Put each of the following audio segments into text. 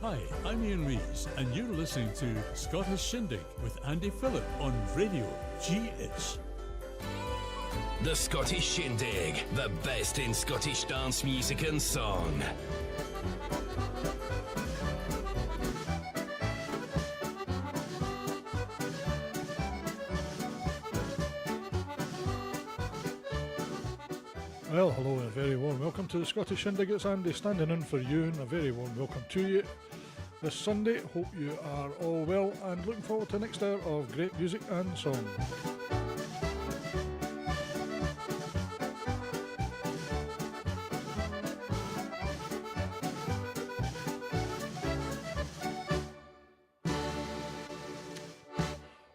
Hi, I'm Ian Rees, and you're listening to Scottish Shindig with Andy Phillip on Radio GH. The Scottish Shindig, the best in Scottish dance music and song. Well, hello and a very warm welcome to the Scottish Shindig. It's Andy standing in for you, and a very warm welcome to you this Sunday. Hope you are all well and looking forward to the next hour of great music and song.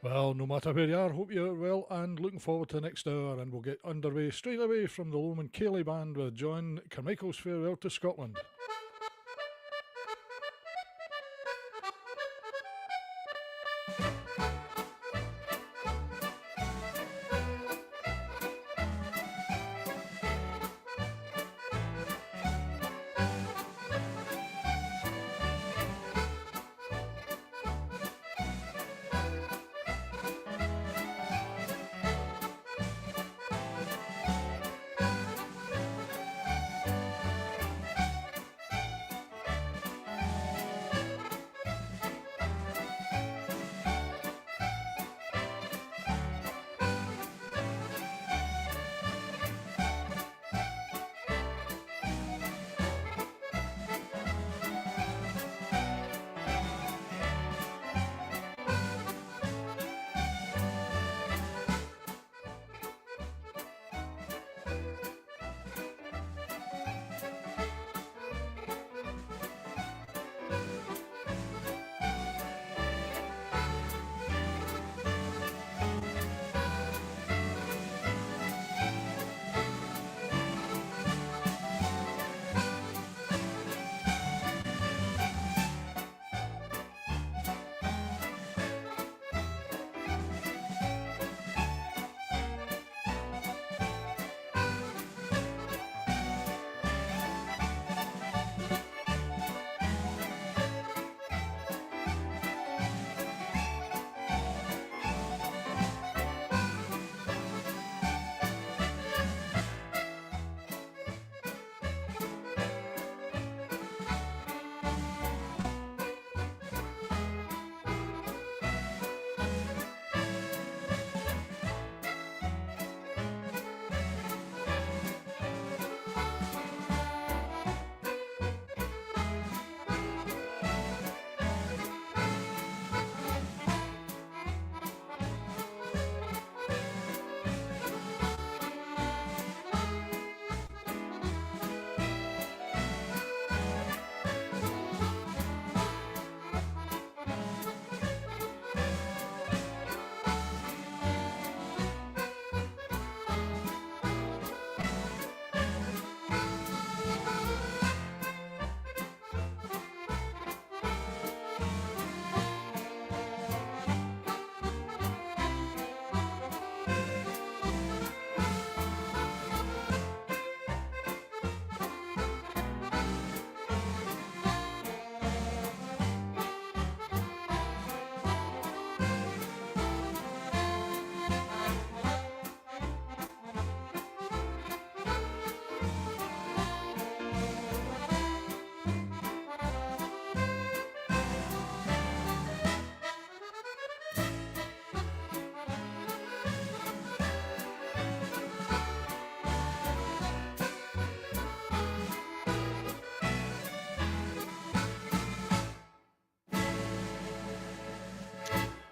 Well, no matter where you are, hope you're well and looking forward to the next hour, and we'll get underway straight away from the Lomond Ceilidh Band with John Carmichael's Farewell to Scotland.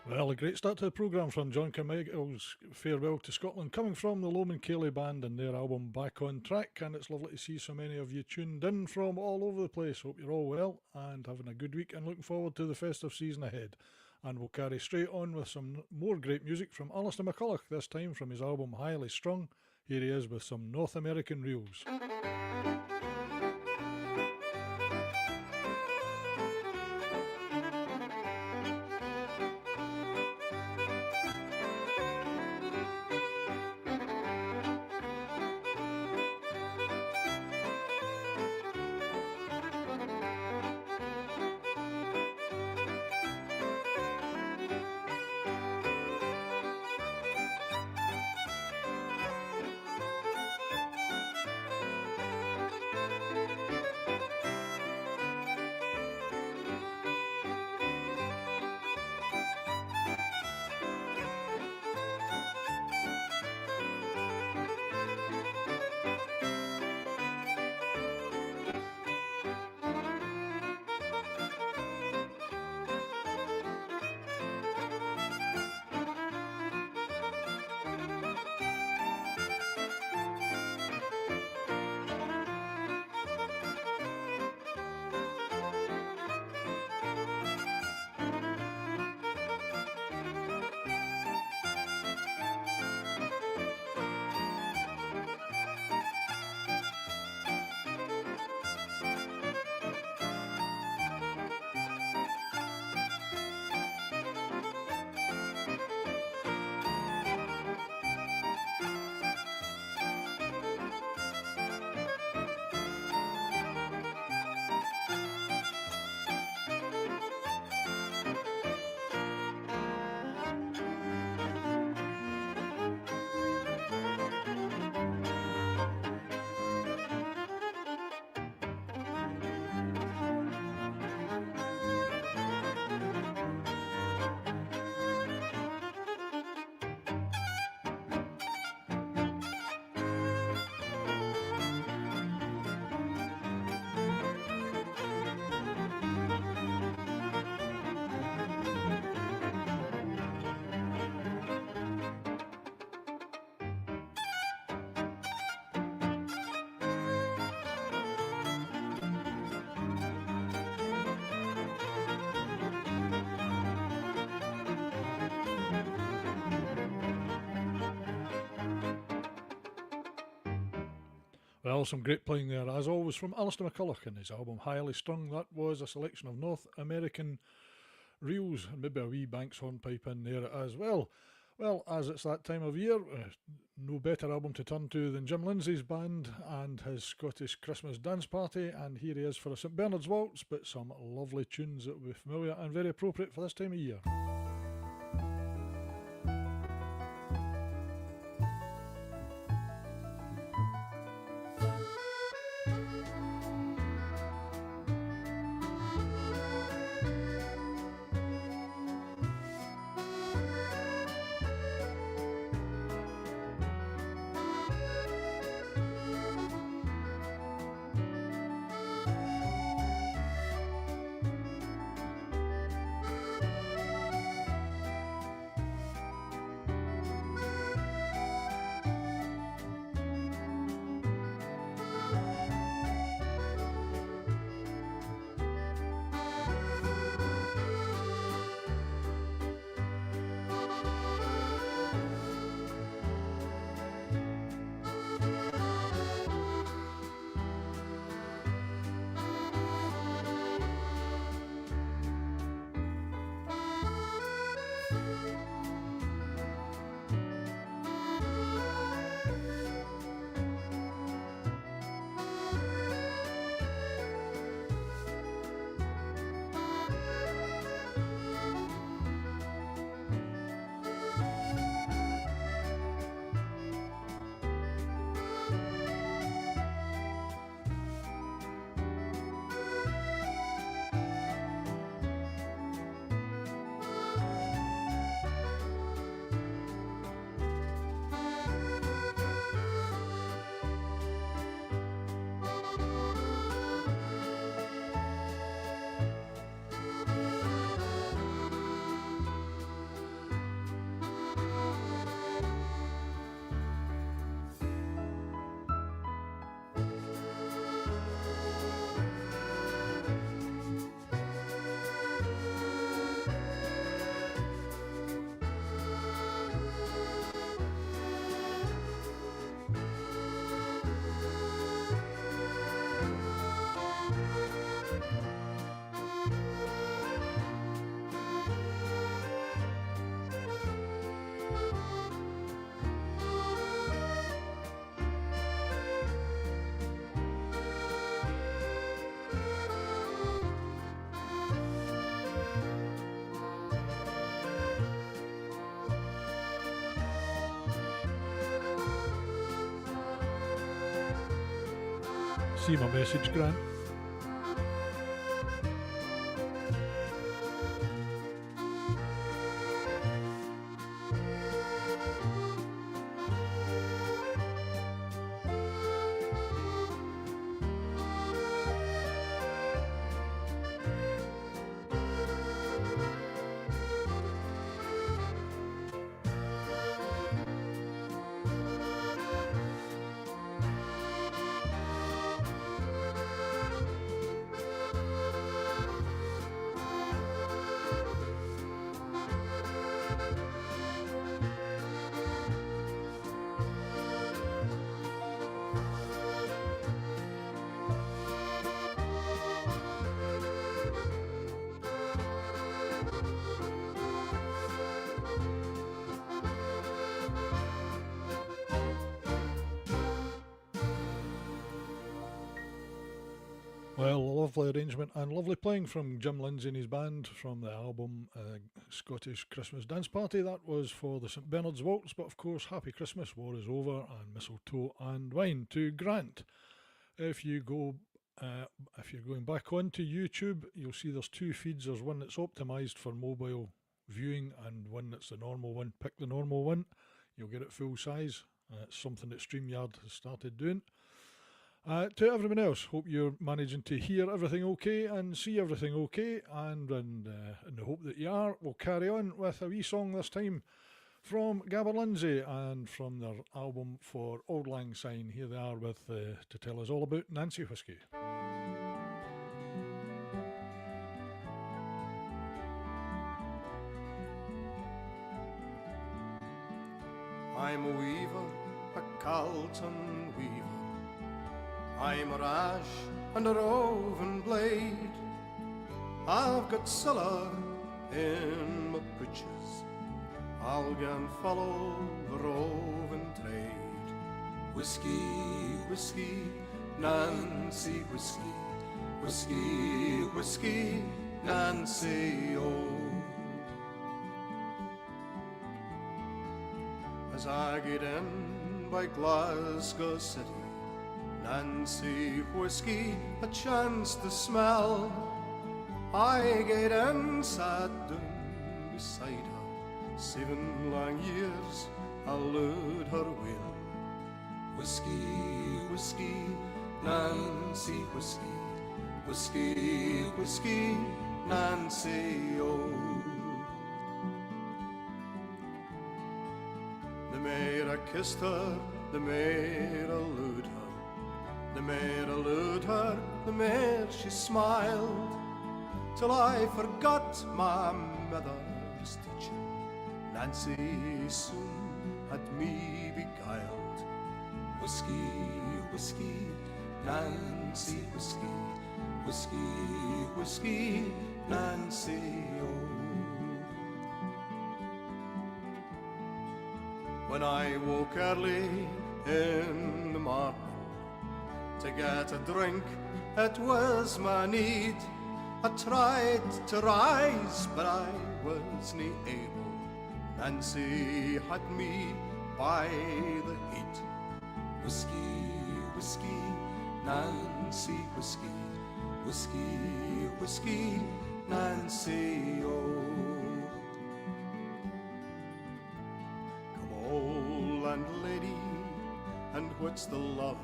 Well, a great start to the programme from John Carmichael's Farewell to Scotland, coming from the Lomond Ceilidh Band and their album Back on Track, and it's lovely to see so many of you tuned in from all over the place. Hope you're all well and having a good week and looking forward to the festive season ahead. And we'll carry straight on with some more great music from Alistair McCulloch, this time from his album Highly Strung. Here he is with some North American reels. Well, some great playing there, as always, from Alistair McCulloch and his album Highly Strung. That was a selection of North American reels, and maybe a wee Banks hornpipe in there as well. Well, as it's that time of year, no better album to turn to than Jim Lindsay's band and his Scottish Christmas dance party, and here he is for a St Bernard's Waltz, but some lovely tunes that will be familiar and very appropriate for this time of year. See my message, Grant? Well, a lovely arrangement and lovely playing from Jim Lindsay and his band from the album Scottish Christmas Dance Party. That was for the St Bernard's Waltz, but of course, Happy Christmas, War is Over, and Mistletoe and Wine to Grant. If you're going back onto YouTube, you'll see there's two feeds. There's one that's optimised for mobile viewing and one that's the normal one. Pick the normal one, you'll get it full size. It's something that StreamYard has started doing. To everyone else, hope you're managing to hear everything okay and see everything okay, and in the hope that you are, we'll carry on with a wee song this time from Gabber Lindsay and from their album for Auld Lang Syne. Here they are with to tell us all about Nancy Whiskey. I'm a weaver, a Carlton weaver, I'm a rash and a roving blade. I've got siller in my breeches. I'll go and follow the roving trade. Whiskey, whiskey, Nancy, whiskey. Whiskey, whiskey, Nancy, oh. As I get in by Glasgow City, Nancy whiskey, a chance to smell. I get in, sat down beside her. 7 long years I lured her well. Whiskey, whiskey, Nancy whiskey. Whiskey, whiskey, Nancy, oh. The maid I kissed her, the maid I lured her. The maid I lured her, the maid she smiled, till I forgot my mother's teaching. Nancy soon had me beguiled. Whiskey, whiskey, Nancy whiskey. Whiskey, whiskey, Nancy, oh. When I woke early in the morning to get a drink, it was my need. I tried to rise, but I wasn't able. Nancy had me by the heat. Whiskey, whiskey, Nancy whiskey. Whiskey, whiskey, Nancy, oh. Come, old landlady, and what's the love?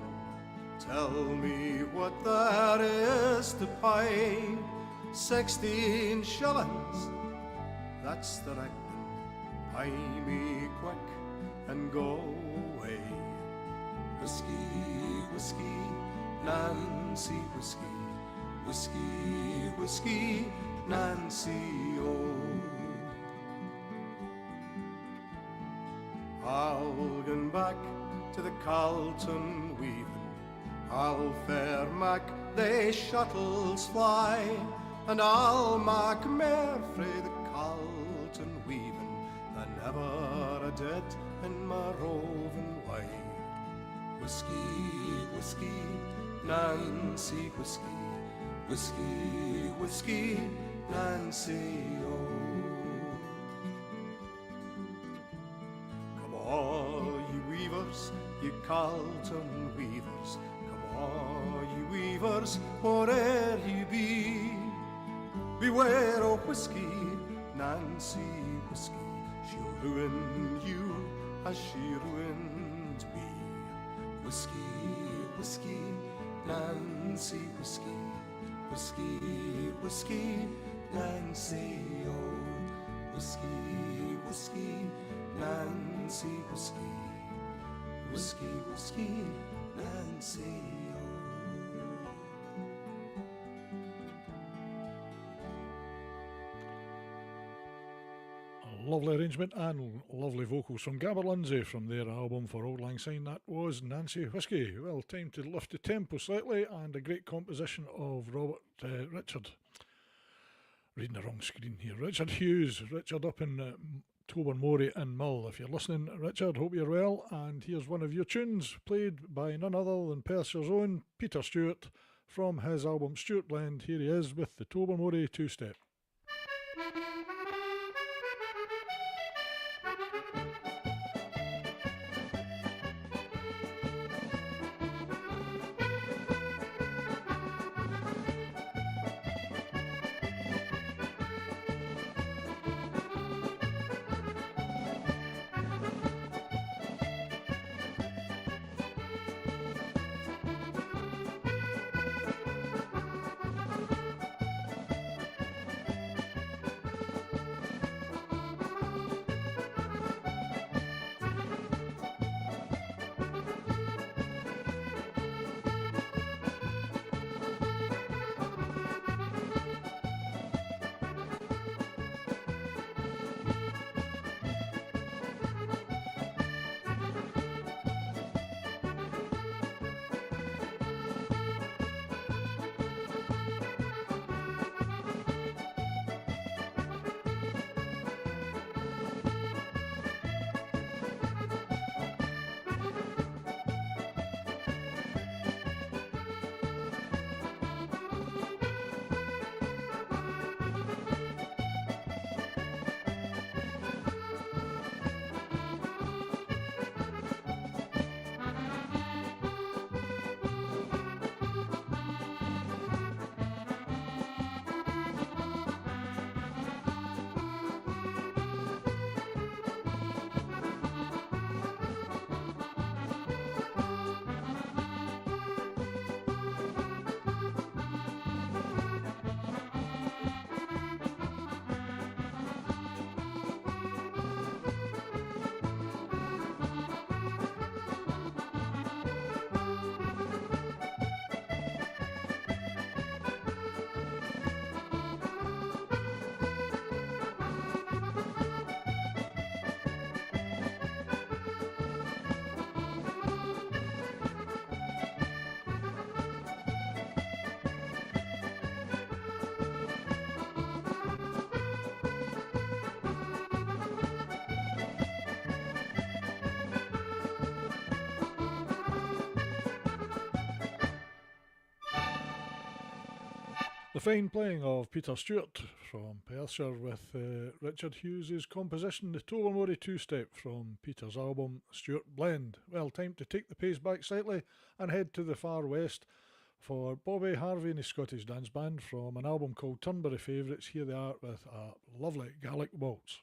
Tell me what there is to pay. 16 shillings, that's the reckoning. Pay me quick and go away. Whiskey, whiskey, Nancy whiskey. Whiskey, whiskey, Nancy, oh. I'll go back to the Carlton weaving. I'll fair mak the shuttles fly, and I'll mak mair frae the Carlton weaving than ever I did in my roving way. Whiskey, whiskey, Nancy whiskey. Whiskey, whiskey, Nancy, oh. Come all you weavers, you Carlton weavers. Come all you weavers, whate'er you be. Beware of whiskey, Nancy whiskey. She'll ruin you as she ruined me. Whiskey, whiskey, Nancy whiskey. Whiskey, whiskey, Nancy, oh. Whiskey, whiskey, Nancy, whiskey. Whiskey, whiskey, Nancy, oh. A lovely arrangement and lovely vocals from Gabber Lindsay from their album For Auld Lang Syne. That was Nancy Whiskey. Well, time to lift the tempo slightly, and a great composition of Richard. Reading the wrong screen here. Richard Hughes. Richard up in Tobermory and Mull. If you're listening, Richard, hope you're well. And here's one of your tunes, played by none other than Perthshire's own Peter Stewart from his album Stewart Blend. Here he is with the Tobermory two-step. The fine playing of Peter Stewart from Perthshire with Richard Hughes' composition, the Tobermory two-step from Peter's album Stewart Blend. Well, time to take the pace back slightly and head to the far west for Bobby Harvey and his Scottish Dance Band from an album called Turnberry Favourites. Here they are with a lovely Gaelic waltz.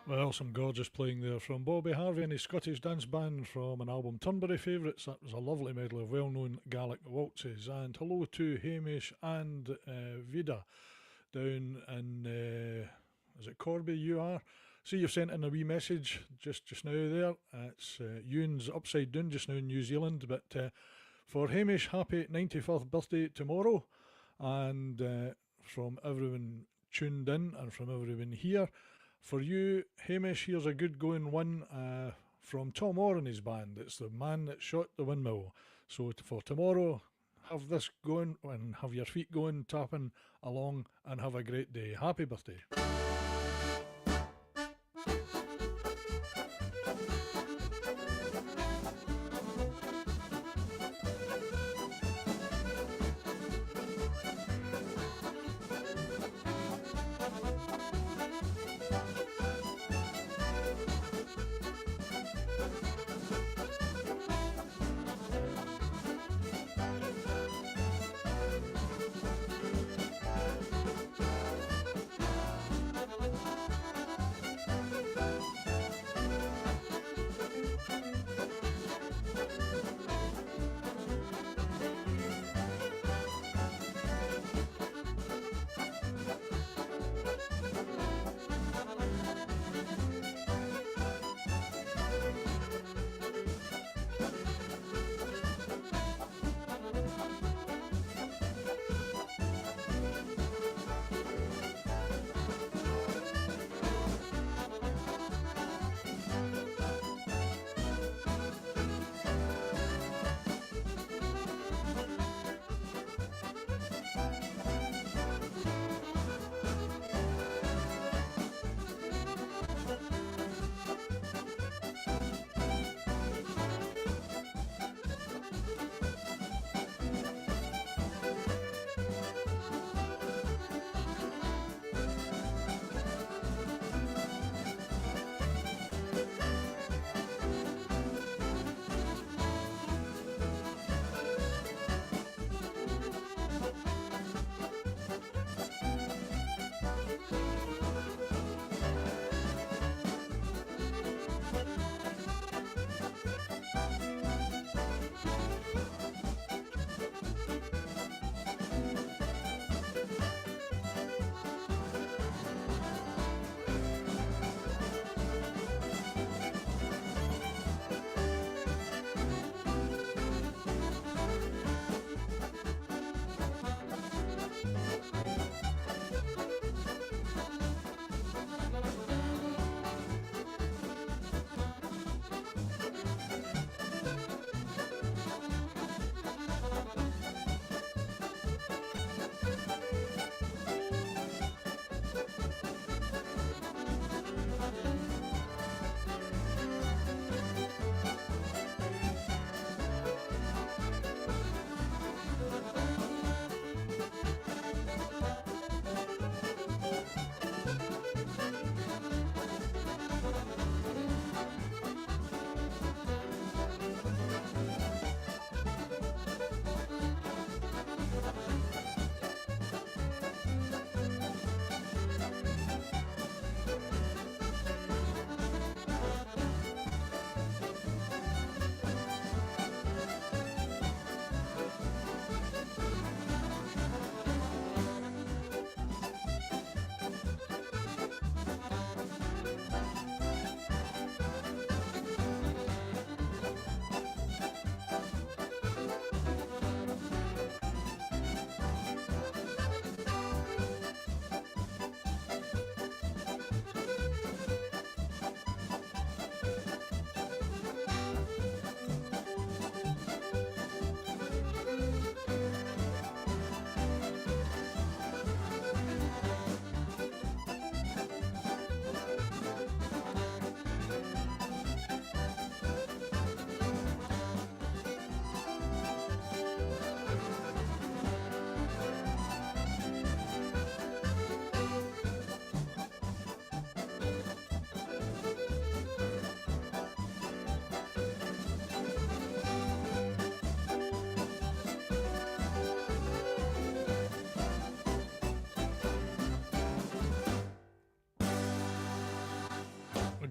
Well, some gorgeous playing there from Bobby Harvey and his Scottish Dance Band from an album Turnberry Favourites. That was a lovely medley of well-known Gaelic waltzes. And hello to Hamish and Vida down in, is it Corby you are? See, you've sent in a wee message just now there. It's Ewan's upside down just now in New Zealand. But for Hamish, happy 91st birthday tomorrow. And from everyone tuned in and from everyone here, for you, Hamish, here's a good going one from Tom Orr and his band. It's The Man That Shot the Windmill. So for tomorrow, have this going and have your feet going, tapping along, and have a great day. Happy birthday.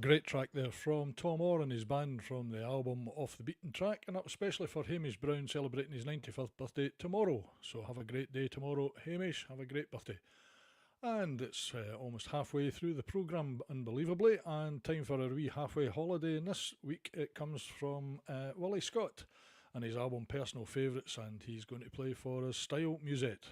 great track there from Tom Orr and his band from the album Off the Beaten Track, and that was especially for Hamish Brown celebrating his 95th birthday tomorrow. So have a great day tomorrow, Hamish. Have a great birthday. And it's almost halfway through the programme, unbelievably, and time for a wee halfway holiday. And this week it comes from Willie Scott and his album Personal Favourites, and he's going to play for us Style Musette.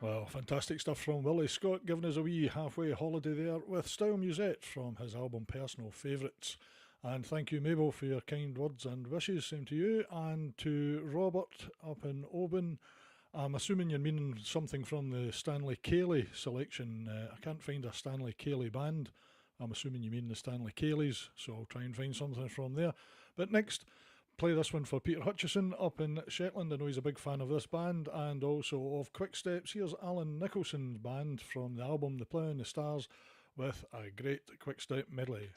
Well, fantastic stuff from Willie Scott, giving us a wee halfway holiday there with Style Musette from his album Personal Favourites. And thank you, Mabel, for your kind words and wishes. Same to you. And to Robert up in Oban. I'm assuming you're meaning something from the Stanley Cayley selection. I can't find a Stanley Cayley band. I'm assuming you mean the Stanley Cayleys, so I'll try and find something from there. But next, play this one for Peter Hutchison up in Shetland. I know he's a big fan of this band and also of Quick Steps. Here's Alan Nicholson's band from the album The Plough and the Stars with a great Quick Step medley.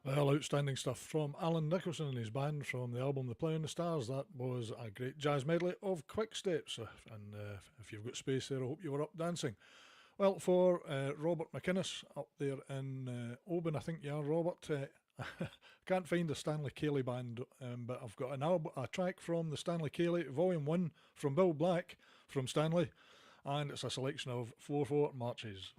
Well, outstanding stuff from Alan Nicholson and his band from the album The Play on the Stars. That was a great jazz medley of Quick Steps, and if you've got space there, I hope you were up dancing. Well, for Robert McInnes up there in Oban, I think you are, Robert. I can't find the Stanley Cayley band, but I've got a track from the Stanley Cayley Volume 1 from Bill Black from Stanley, and it's a selection of 4/4 marches.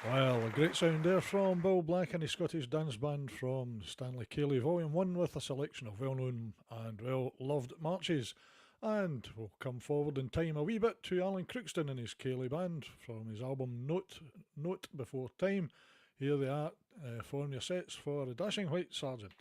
Well, a great sound there from Bill Black and his Scottish dance band from Stanley Cayley Volume 1 with a selection of well-known and well-loved marches. And we'll come forward in time a wee bit to Alan Crookston and his Cayley band from his album Note Before Time. Here they are, form your sets for a Dashing White Sergeant.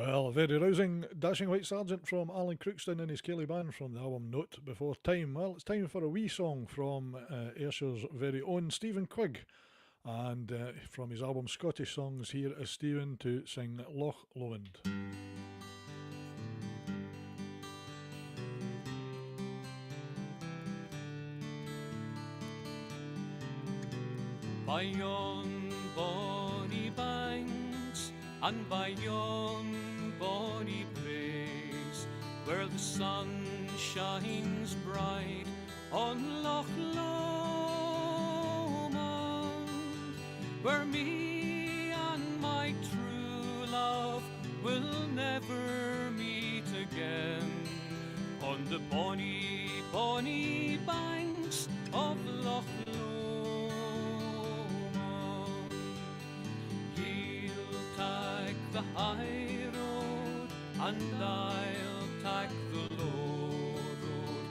Well, a very rousing Dashing White Sergeant from Alan Crookston and his Kelly Band from the album Note Before Time. Well, it's time for a wee song from Ayrshire's very own Stephen Quigg. And from his album Scottish Songs, here is Stephen to sing Loch Lomond. By yon bonny banks and by yon bonny braes, where the sun shines bright on Loch Lomond, where me and my true love will never meet again, on the bonny, bonny banks of Loch Lomond. The high road and I'll take the low road.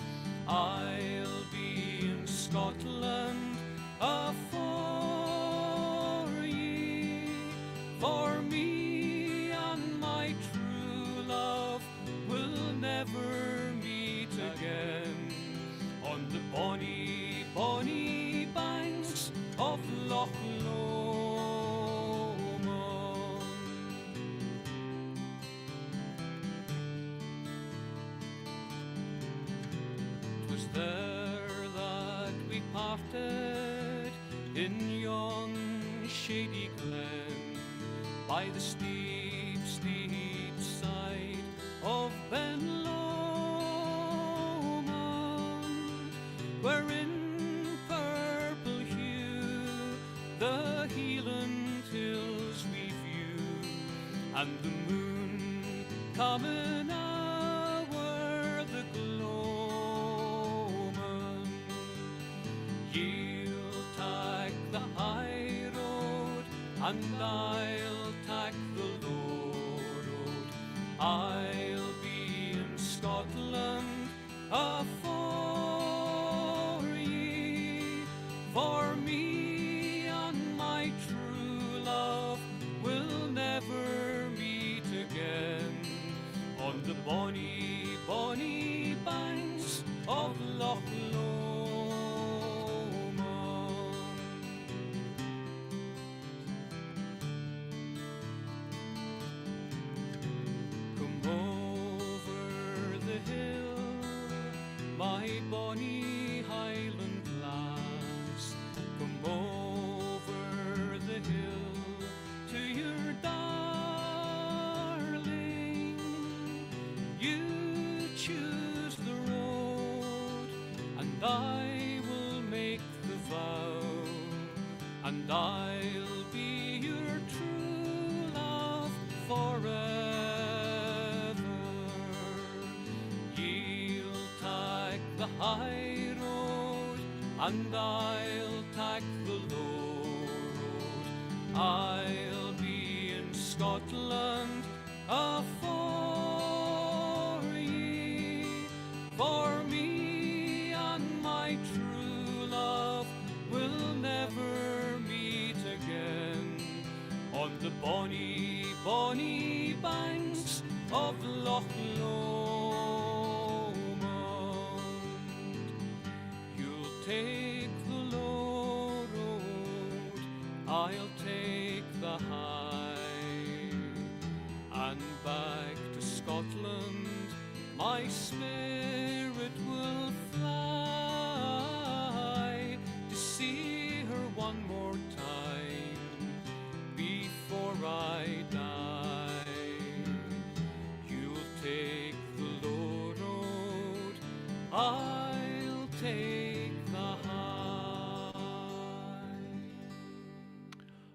I'll be in Scotland afore ye, for me and my true love will never meet again, on the bonny, bonny banks of Loch Lomond. There that we parted in yon shady glen, by the steep, steep side of Ben Lomond, where in purple hue the Hieland hills we view, and the moon coming o'er the glow. You'll take the high road and I'll take the low road. I'll be in Scotland afore ye, for me and my true love will never meet again, on the bonny, bonny banks of Loch Lomond. My bonny Highland lass, come over the hill to your darling. You choose the road, and I will make the vow, and I'll be your true love forever. The high road and I'll take the low road. I'll be in Scotland afore ye, for me and my true love will never meet again, on the bonny, bonny banks of Loch Lomond. Take the low road, I'll take the high, and back to Scotland my spirit will fly, to see her one more time before I die. You'll take the low road, I'll take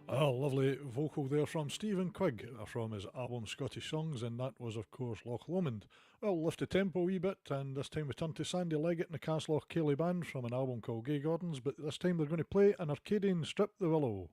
a lovely vocal there from Stephen Quigg from his album Scottish Songs, and that was of course Loch Lomond. Well, lift the tempo a wee bit, and this time we turn to Sandy Leggett and the Castloch Kelly Band from an album called Gay Gordons, but this time they're going to play an Arcadian Strip the Willow.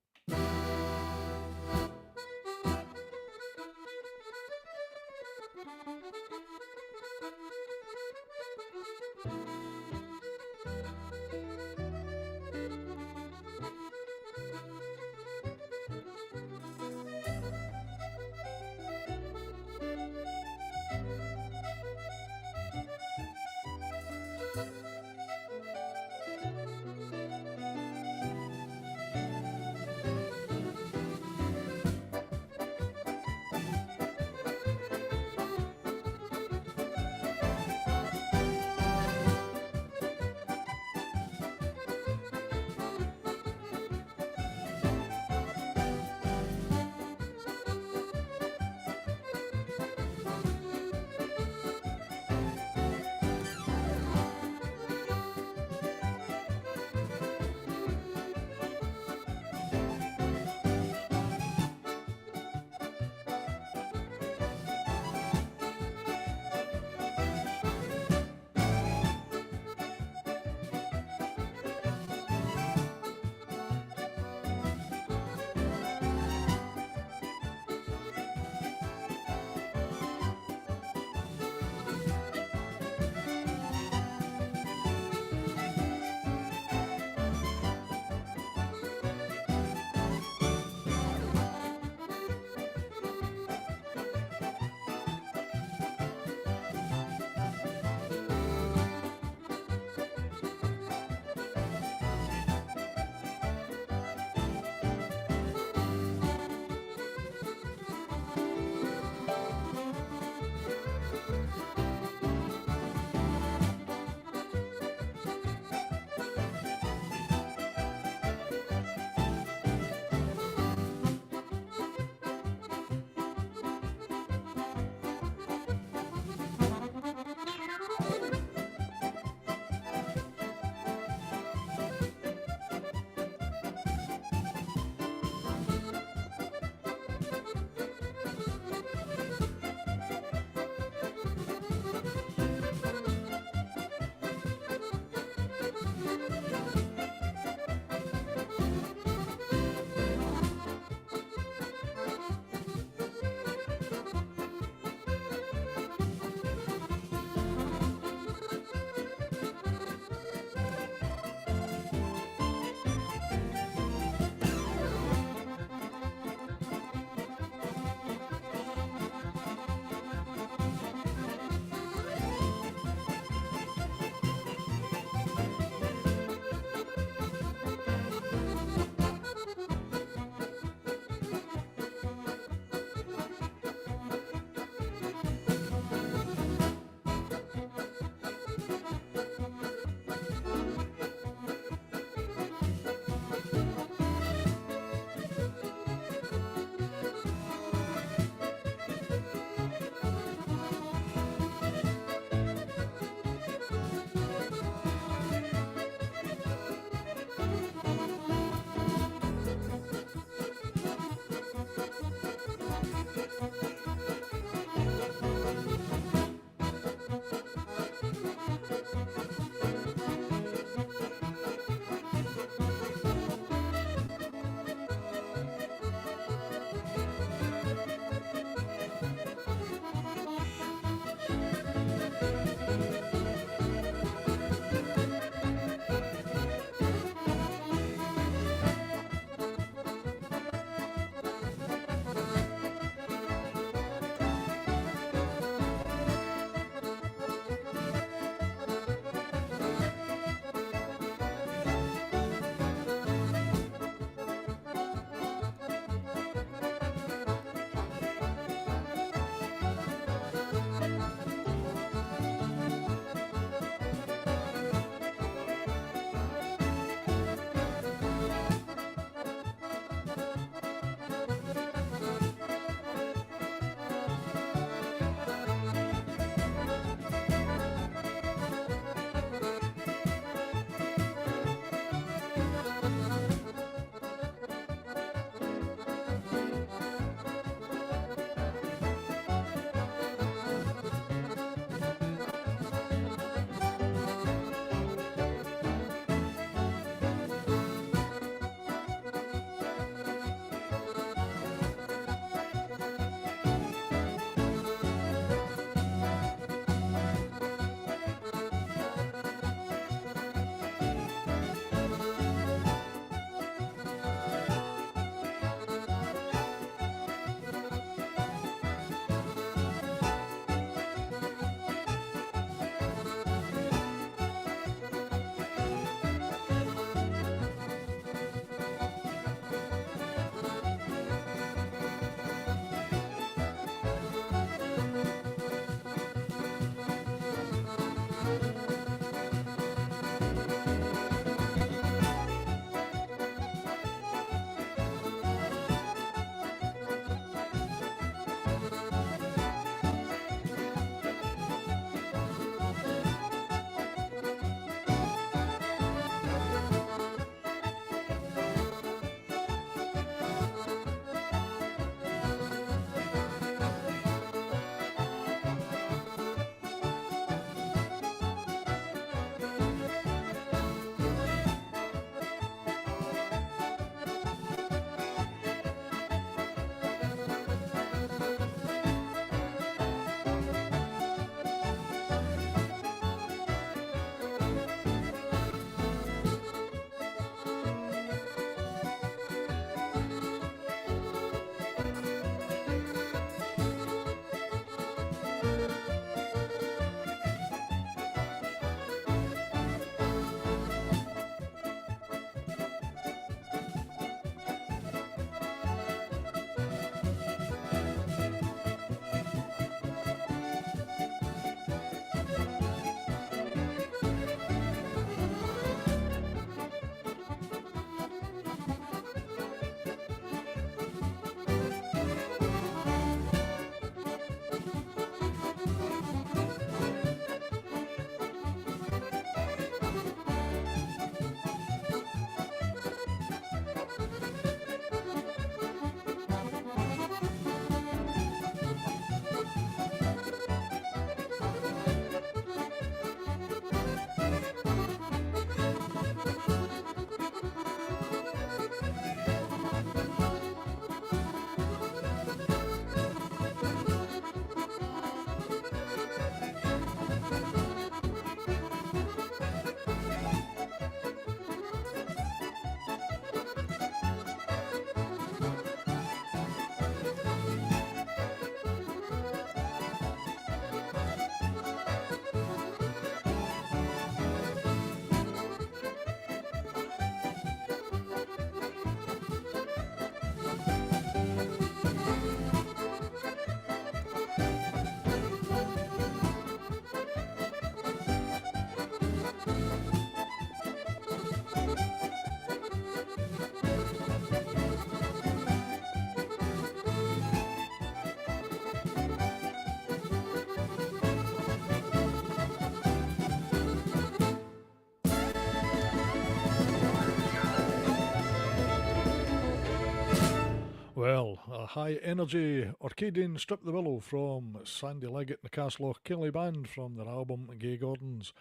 Well, a high energy Orcadian Strip the Willow from Sandy Leggett and the Castloch Kelly Band from their album Gay Gordons.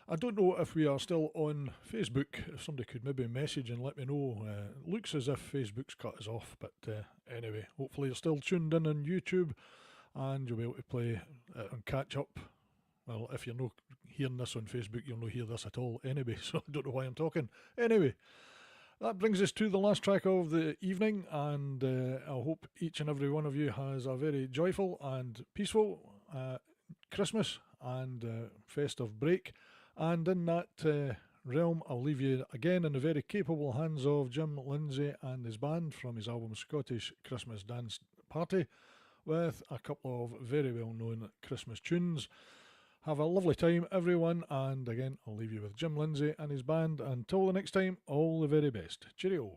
I don't know if we are still on Facebook. If somebody could maybe message and let me know. Looks as if Facebook's cut us off, but anyway, hopefully you're still tuned in on YouTube and you'll be able to play and catch up. Well, if you're not hearing this on Facebook, you'll not hear this at all anyway, so I don't know why I'm talking. Anyway, that brings us to the last track of the evening, and I hope each and every one of you has a very joyful and peaceful Christmas and festive break. And in that realm, I'll leave you again in the very capable hands of Jim Lindsay and his band from his album Scottish Christmas Dance Party, with a couple of very well-known Christmas tunes. Have a lovely time, everyone, and again, I'll leave you with Jim Lindsay and his band. Until the next time, all the very best. Cheerio.